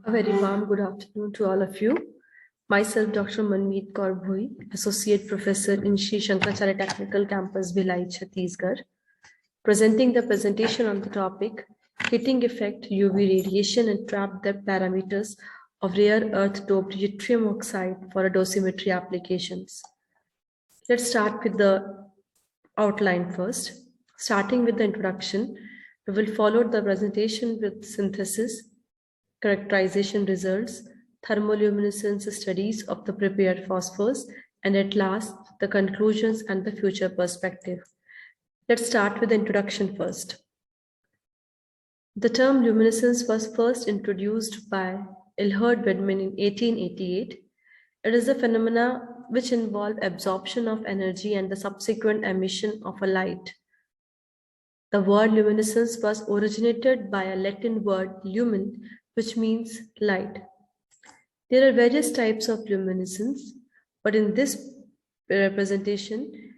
A very warm good afternoon to all of you. Myself, Dr. Manmeet Kaur Bhoi, Associate Professor in Shri Shankaracharya Technical Campus, Bhilai, Chhattisgarh, presenting the presentation on the topic Heating Effect, UV Radiation and Trapped Depth Parameters of Rare Earth Doped Yttrium Oxide for dosimetry applications. Let's start with the outline first. Starting with the introduction, we will follow the presentation with synthesis, characterization results, thermoluminescence studies of the prepared phosphors, and at last, the conclusions and the future perspective. Let's start with the introduction first. The term luminescence was first introduced by Ilhard Wedman in 1888. It is a phenomena which involve absorption of energy and the subsequent emission of a light. The word luminescence was originated by a Latin word lumen, which means light. There are various types of luminescence, but in this representation,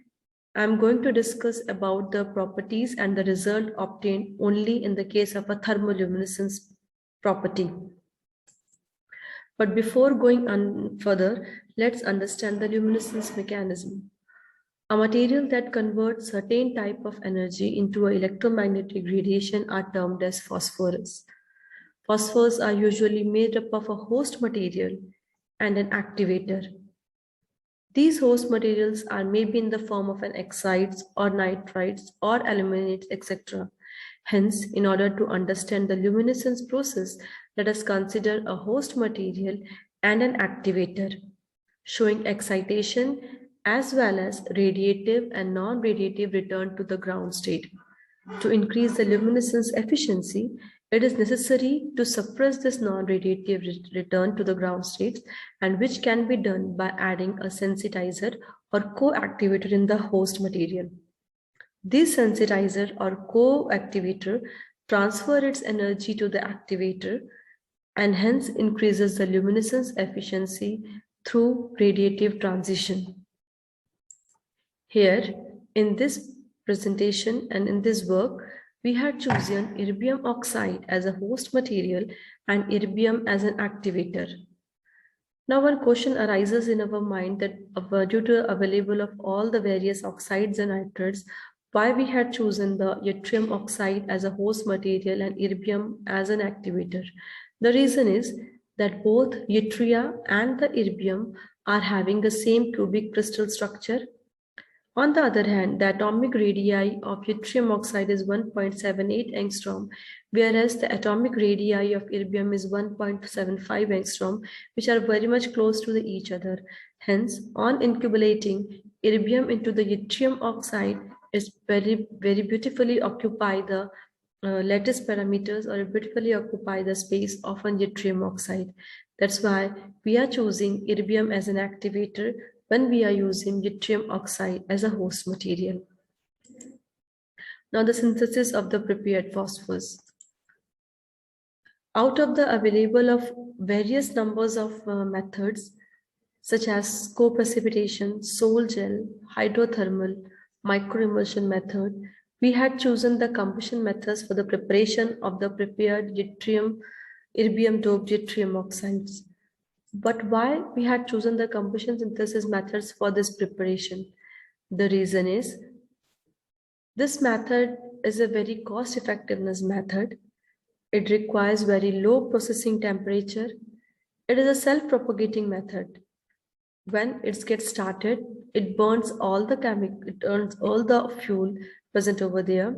I'm going to discuss about the properties and the result obtained only in the case of a thermoluminescence property. But before going on further, let's understand the luminescence mechanism. A material that converts certain type of energy into an electromagnetic radiation are termed as phosphorus. Phosphors are usually made up of a host material and an activator. These host materials are maybe in the form of an oxides or nitrides or aluminates, etc. Hence, in order to understand the luminescence process, let us consider a host material and an activator, showing excitation as well as radiative and non-radiative return to the ground state. To increase the luminescence efficiency, it is necessary to suppress this non-radiative return to the ground states, and which can be done by adding a sensitizer or co-activator in the host material. This sensitizer or co-activator transfers its energy to the activator and hence increases the luminescence efficiency through radiative transition. Here, in this presentation and in this work, we had chosen erbium oxide as a host material and erbium as an activator. Now one question arises in our mind that due to available of all the various oxides and nitrates, why we had chosen the yttrium oxide as a host material and erbium as an activator. The reason is that both yttria and the erbium are having the same cubic crystal structure. On the other hand, the atomic radii of yttrium oxide is 1.78 angstrom, whereas the atomic radii of erbium is 1.75 angstrom, which are very much close to each other. Hence, on incubulating erbium into the yttrium oxide is very beautifully occupy the lattice parameters or beautifully occupy the space of an yttrium oxide. That's why we are choosing erbium as an activator when we are using yttrium oxide as a host material. Now the synthesis of the prepared phosphors. Out of the available of various numbers of methods such as co-precipitation, sol gel, hydrothermal, microemulsion method, we had chosen the combustion methods for the preparation of the prepared erbium doped yttrium oxides. But why we had chosen the combustion synthesis methods for this preparation? The reason is this method is a very cost effectiveness method. It requires very low processing temperature. It is a self-propagating method. When it gets started, it burns all the fuel present over there.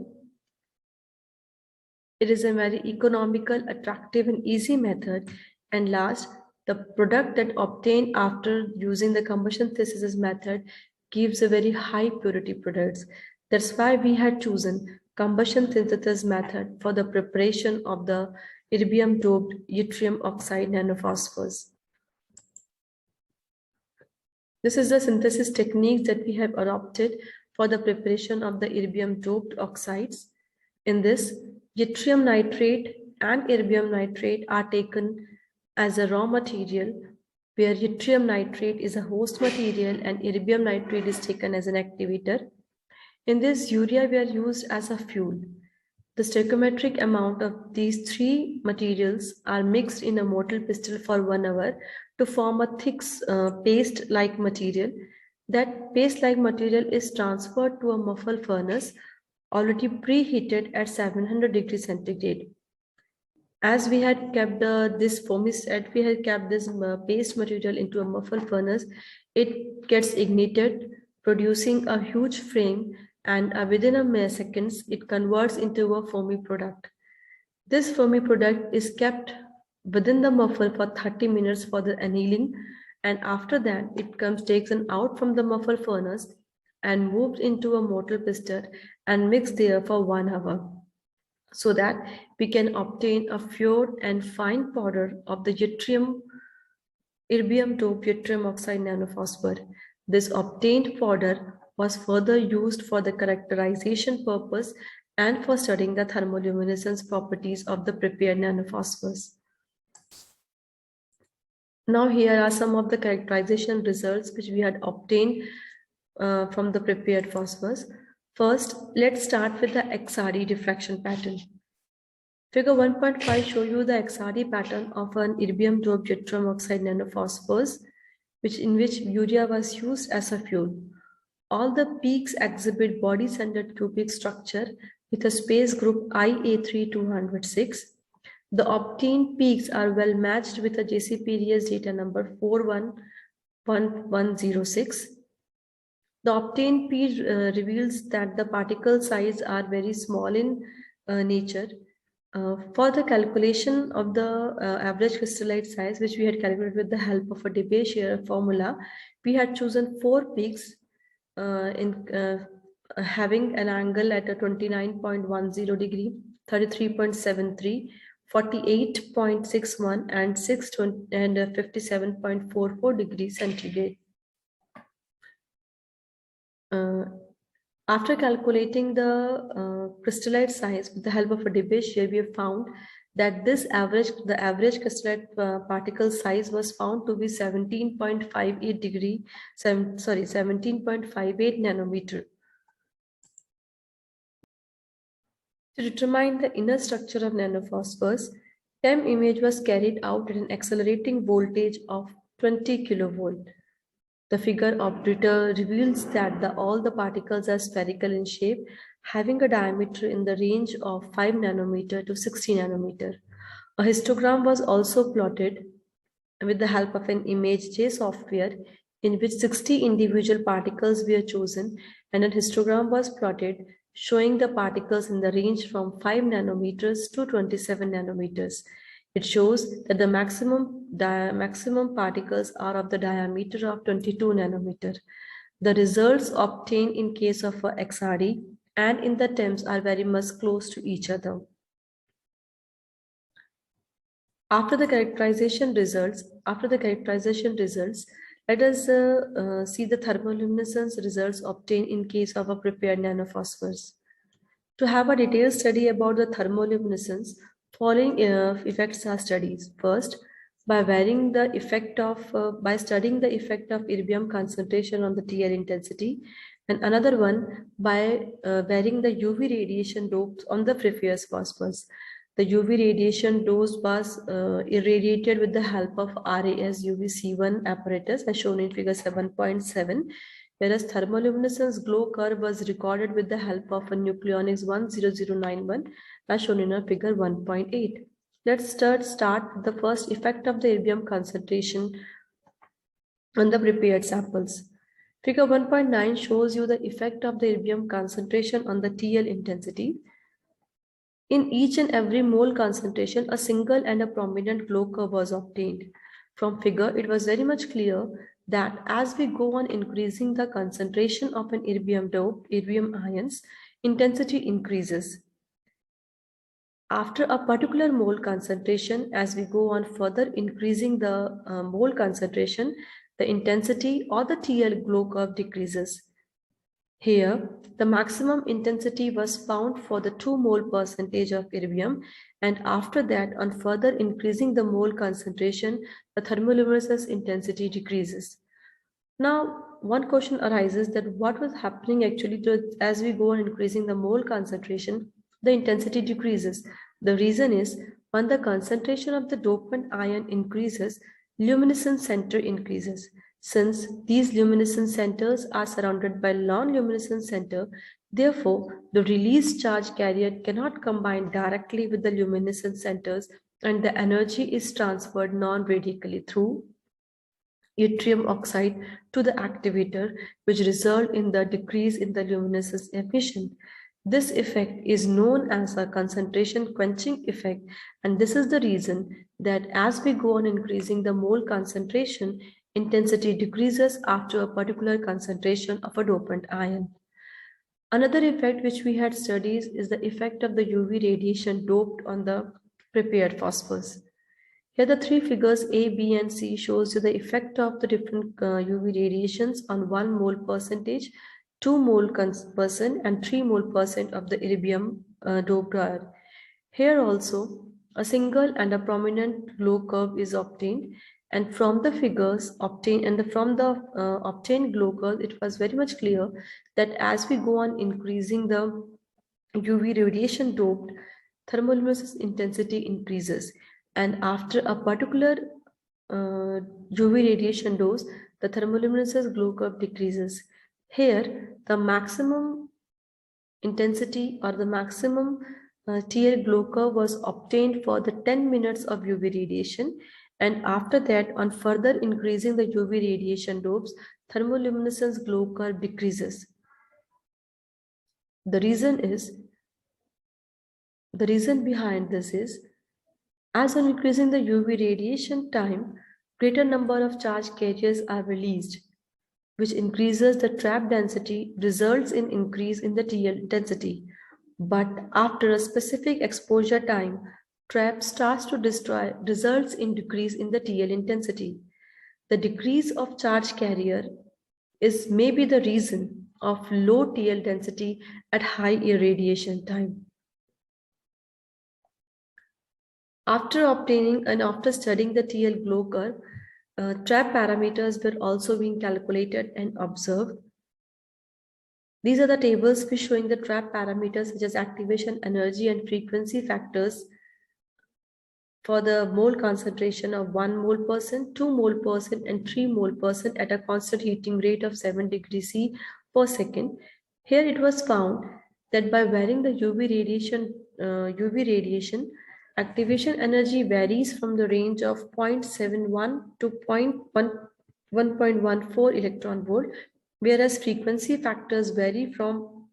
It is a very economical, attractive, and easy method. And last, the product that obtained after using the combustion synthesis method gives a very high purity products. That's why we had chosen combustion synthesis method for the preparation of the erbium doped yttrium oxide nanophosphors. This is the synthesis techniques that we have adopted for the preparation of the erbium doped oxides. In this, yttrium nitrate and erbium nitrate are taken as a raw material, where yttrium nitrate is a host material and erbium nitrate is taken as an activator. In this, urea were used as a fuel. The stoichiometric amount of these three materials are mixed in a mortar pestle for 1 hour to form a thick paste-like material. That paste-like material is transferred to a muffle furnace already preheated at 700 degrees centigrade. As we had kept this foamy set, we had kept this paste material into a muffle furnace. It gets ignited, producing a huge flame, and within a milliseconds, it converts into a foamy product. This foamy product is kept within the muffle for 30 minutes for the annealing, and after that, it comes taken out from the muffle furnace and moved into a mortar pestle and mixed there for 1 hour, so that we can obtain a pure and fine powder of the erbium doped yttrium oxide nanophosphor. This obtained powder was further used for the characterization purpose and for studying the thermoluminescence properties of the prepared nanophosphors. Now here are some of the characterization results which we had obtained from the prepared phosphors. First, let's start with the XRD diffraction pattern. Figure 1.5 show you the XRD pattern of an erbium doped yttrium oxide nanophosphors, in which urea was used as a fuel. All the peaks exhibit body-centered cubic structure with a space group IA3206. The obtained peaks are well matched with a JCPDS data number 411106. The obtained P reveals that the particle size are very small in nature. For the calculation of the average crystallite size, which we had calculated with the help of a Debye-Scherer formula, we had chosen 4 peaks having an angle at a 29.10 degree, 33.73, 48.61 and 57.44 degrees centigrade. After calculating the crystallite size with the help of a Debye-Scherer, we have found that the average crystallite particle size was found to be 17.58 nanometer. To determine the inner structure of nanophosphors, TEM image was carried out at an accelerating voltage of 20 kilovolt. The figure operator reveals that all the particles are spherical in shape, having a diameter in the range of 5 nanometer to 60 nanometer. A histogram was also plotted with the help of an ImageJ software, in which 60 individual particles were chosen, and a histogram was plotted showing the particles in the range from 5 nanometers to 27 nanometers. It shows that the maximum particles are of the diameter of 22 nanometer. The results obtained in case of a XRD and in the TEMs are very much close to each other. After the characterization results, let us see the thermoluminescence results obtained in case of a prepared nanophosphors. To have a detailed study about the thermoluminescence, following effects are studied. First, by studying the effect of erbium concentration on the TL intensity, and another one by varying the UV radiation dose on the previous phosphors. The UV radiation dose was irradiated with the help of RAS UVC1 apparatus as shown in figure 7.7, whereas thermoluminescence glow curve was recorded with the help of a nucleonics 10091 as shown in our figure 1.8. Let's start the first effect of the erbium concentration on the prepared samples. Figure 1.9 shows you the effect of the erbium concentration on the TL intensity. In each and every mole concentration, a single and a prominent glow curve was obtained. From figure, it was very much clear that as we go on increasing the concentration of an erbium ions, intensity increases. After a particular mole concentration, as we go on further increasing the mole concentration, the intensity or the TL glow curve decreases. Here, the maximum intensity was found for the 2 mole percentage of erbium, and after that, on further increasing the mole concentration, the thermoluminescence intensity decreases. Now, one question arises that what was happening actually as we go on increasing the mole concentration, the intensity decreases. The reason is when the concentration of the dopant ion increases, luminescence center increases. Since these luminescence centers are surrounded by non-luminescent center, therefore the released charge carrier cannot combine directly with the luminescent centers and the energy is transferred non-radically through yttrium oxide to the activator, which result in the decrease in the luminescence emission. This effect is known as a concentration quenching effect, and this is the reason that as we go on increasing the mole concentration, intensity decreases after a particular concentration of a dopant ion. Another effect which we had studied is the effect of the UV radiation doped on the prepared phosphors. Here the three figures A, B and C shows you the effect of the different UV radiations on 1 mole percentage, 2 mole percent and 3 mole percent of the erbium doped iron. Here also a single and a prominent glow curve is obtained, and from the figures obtained and from the obtained glow curve, it was very much clear that as we go on increasing the UV radiation doped, thermoluminescence intensity increases, and after a particular UV radiation dose, the thermoluminescence glow curve decreases. Here, the maximum intensity or the maximum TL glow curve was obtained for the 10 minutes of UV radiation, and after that, on further increasing the UV radiation dopes, thermoluminescence glow curve decreases. The reason behind this is, as on increasing the UV radiation time, greater number of charge carriers are released, which increases the trap density, results in increase in the TL density. But after a specific exposure time, trap starts to destroy, results in decrease in the TL intensity. The decrease of charge carrier is maybe the reason of low TL density at high irradiation time. After obtaining and after studying the TL glow curve, trap parameters were also being calculated and observed. These are the tables which showing the trap parameters such as activation energy and frequency factors for the mole concentration of 1 mole percent, 2 mole percent and 3 mole percent at a constant heating rate of 7 degrees C per second. Here it was found that by varying the UV radiation, activation energy varies from the range of 0.71 to 1.14 electron volt, whereas frequency factors vary from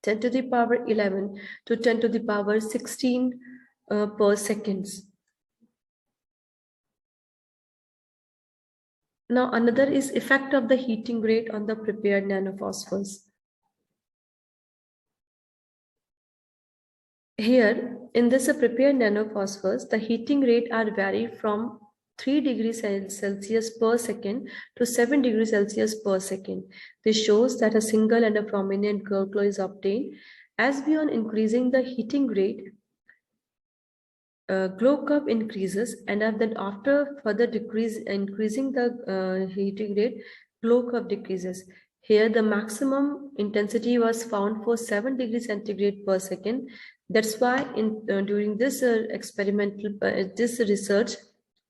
10 to the power 11 to 10 to the power 16 per seconds. Now another is effect of the heating rate on the prepared nanophosphors. Here, in this prepared nanophosphors, the heating rate are vary from 3 degrees Celsius per second to 7 degrees Celsius per second. This shows that a single and a prominent glow is obtained. As we are increasing the heating rate, glow curve increases, and then after further increasing the heating rate, glow curve decreases. Here, the maximum intensity was found for 7 degrees centigrade per second. That's why during this experimental this research,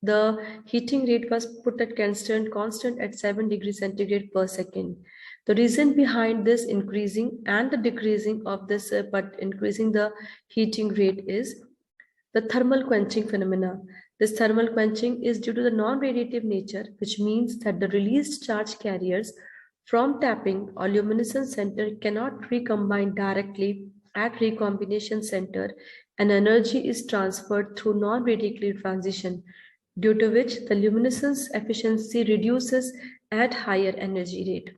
the heating rate was put at constant at 7 degrees centigrade per second. The reason behind this increasing and the decreasing of this, but increasing the heating rate is the thermal quenching phenomena. This thermal quenching is due to the non-radiative nature, which means that the released charge carriers from tapping or luminescence center cannot recombine directly at recombination center, and energy is transferred through non-radically transition, due to which the luminescence efficiency reduces at higher energy rate.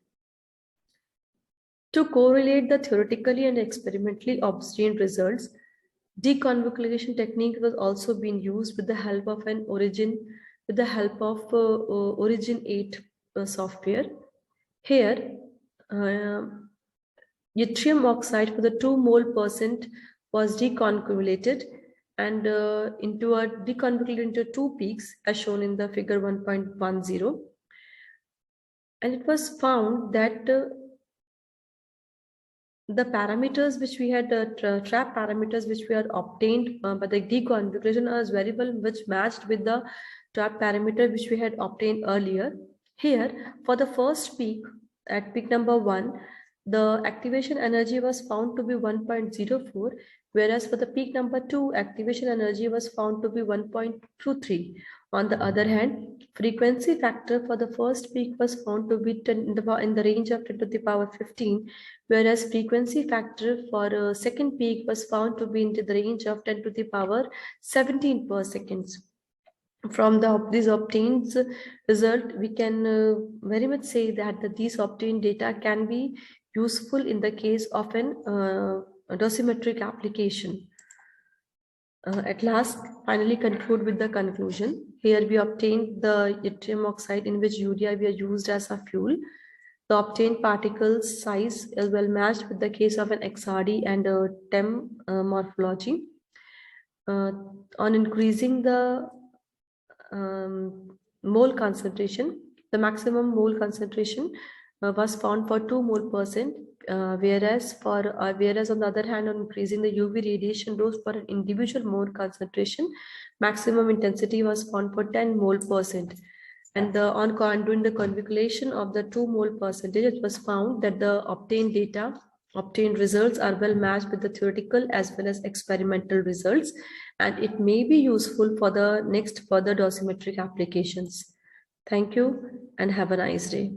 To correlate the theoretically and experimentally obtained results, deconvolution technique was also being used with the help of Origin 8 software. Here, yttrium oxide for the 2 mole percent was deconvoluted and deconvoluted into 2 peaks as shown in the figure 1.10. And it was found that the parameters which we had, trap parameters which we had obtained by the deconfiguration as variable which matched with the trap parameter which we had obtained earlier. Here, for the first peak, at peak number 1, the activation energy was found to be 1.04, whereas for the peak number 2, activation energy was found to be 1.23. On the other hand, frequency factor for the first peak was found to be 10 in the range of 10 to the power 15, whereas frequency factor for a second peak was found to be into the range of 10 to the power 17 per second. From these obtained result, we can very much say that these obtained data can be useful in the case of an dosimetric application. At last, finally conclude with the conclusion. Here we obtained the yttrium oxide in which urea we are used as a fuel. The obtained particles size is well matched with the case of an XRD and a TEM morphology. On increasing the mole concentration, the maximum mole concentration was found for 2 mole %, whereas on the other hand, on increasing the UV radiation dose for an individual mole concentration, maximum intensity was found for 10 mole %. And during the configuration of the 2 mole percentage, it was found that the obtained results are well matched with the theoretical as well as experimental results, and it may be useful for the next further dosimetric applications. Thank you and have a nice day.